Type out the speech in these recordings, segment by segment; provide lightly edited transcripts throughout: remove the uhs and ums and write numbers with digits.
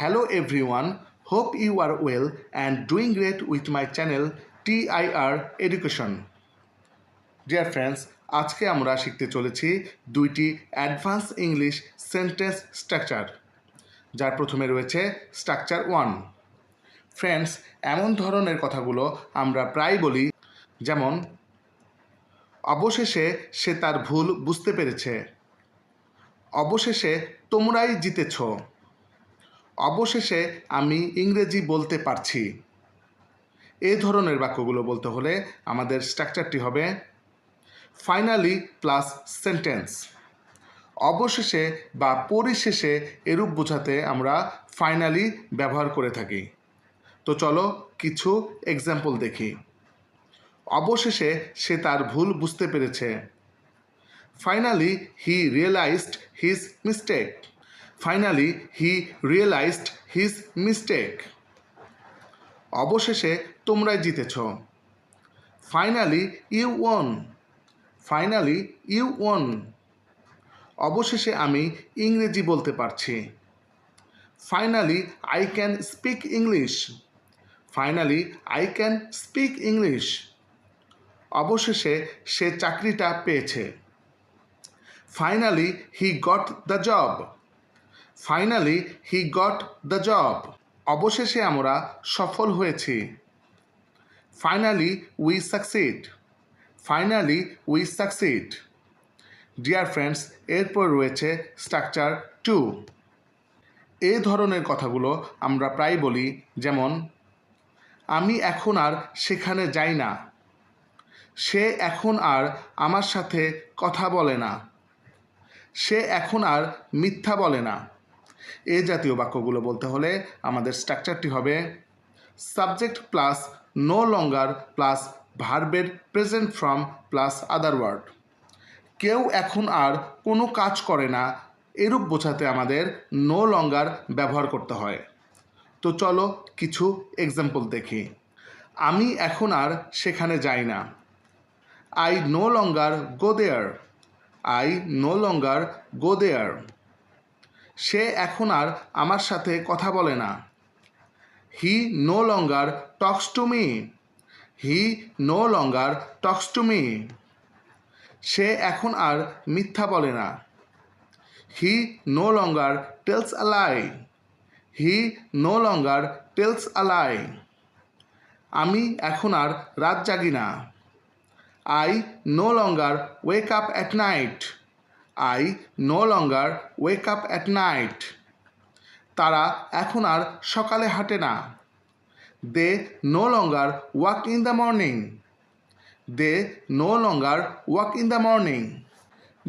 Hello everyone, hope you are well and doing great with my channel TIR Education. Dear friends, আজকে আমরা শিখতে চলেছি দুইটি advance English sentence structure, যার প্রথমে রয়েছে স্ট্রাকচার 1। ফ্রেন্ডস, এমন ধরনের কথাগুলো আমরা প্রায় বলি, যেমন অবশেষে সে তার ভুল বুঝতে পেরেছে, অবশেষে তোমরাই জিতেছ, অবশেষে আমি ইংরেজি বলতে পারছি। এই ধরনের বাক্যগুলো বলতে হলে আমাদের স্ট্রাকচারটি হবে ফাইনালি প্লাস সেন্টেন্স। অবশেষে বা পরিশেষে এরূপ বোঝাতে আমরা ফাইনালি ব্যবহার করে থাকি। তো চলো কিছু এক্সাম্পল দেখি। অবশেষে সে তার ভুল বুঝতে পেরেছে। Finally he realised his mistake. Finally he realised his mistake. অবশেষে তোমরাই জিতেছ। Finally you won. Finally you won. অবশেষে আমি ইংরেজি বলতে পারছি। Finally I can speak English. Finally I can speak English. অবশেষে সে চাকরিটা পেয়েছে। Finally he got the job. Finally he got the job. অবশেষে আমরা সফল হয়েছি। Finally we succeed. Finally we succeed. Dear friends, এরপর রয়েছে স্ট্রাকচার 2। এই ধরনের কথাগুলো আমরা প্রায় বলি, যেমন আমি এখন আর সেখানে যাই না, সে এখন আর আমার সাথে কথা বলে না, সে এখন আর মিথ্যা বলে না। এই জাতীয় বাক্যগুলো বলতে হলে আমাদের স্ট্রাকচারটি হবে subject plus no longer plus ভার্বের present form plus other word. কেউ এখন আর কোনো কাজ করে না, এরূপ বোঝাতে আমাদের নো লঙ্গার ব্যবহার করতে হয়। তো চলো কিছু এক্সাম্পল দেখি। আমি এখন আর সেখানে যাই না। I no longer go there. I no longer go there. সে এখন আর আমার সাথে কথা বলে না। He no longer talks to me. He no longer talks to me. সে এখন আর মিথ্যা বলে না। He no longer tells a lie. He no longer tells a lie. আমি এখন আর রাত জাগি না। I no longer wake up at night. I no longer wake up at night. তারা এখন আর সকালে হাঁটে না। They no longer walk in the morning. They no longer walk in the morning.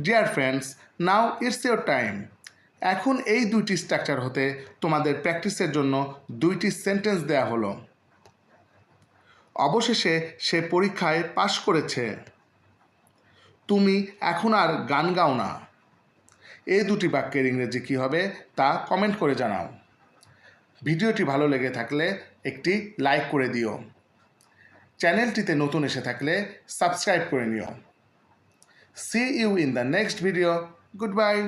Dear friends, now it's your time. এখন এই দুইটি structure হতে তোমাদের প্র্যাকটিসের জন্য দুইটি সেন্টেন্স দেয়া হলো। অবশেষে সে পরীক্ষায় পাশ করেছে। তুমি এখন আর গান গাও না। এই দুটি বাক্যের ইংরেজি কী হবে তা কমেন্ট করে জানাও। ভিডিওটি ভালো লেগে থাকলে একটি লাইক করে দিও। চ্যানেলটিতে নতুন এসে থাকলে সাবস্ক্রাইব করে নিও। See you in the next video. Goodbye.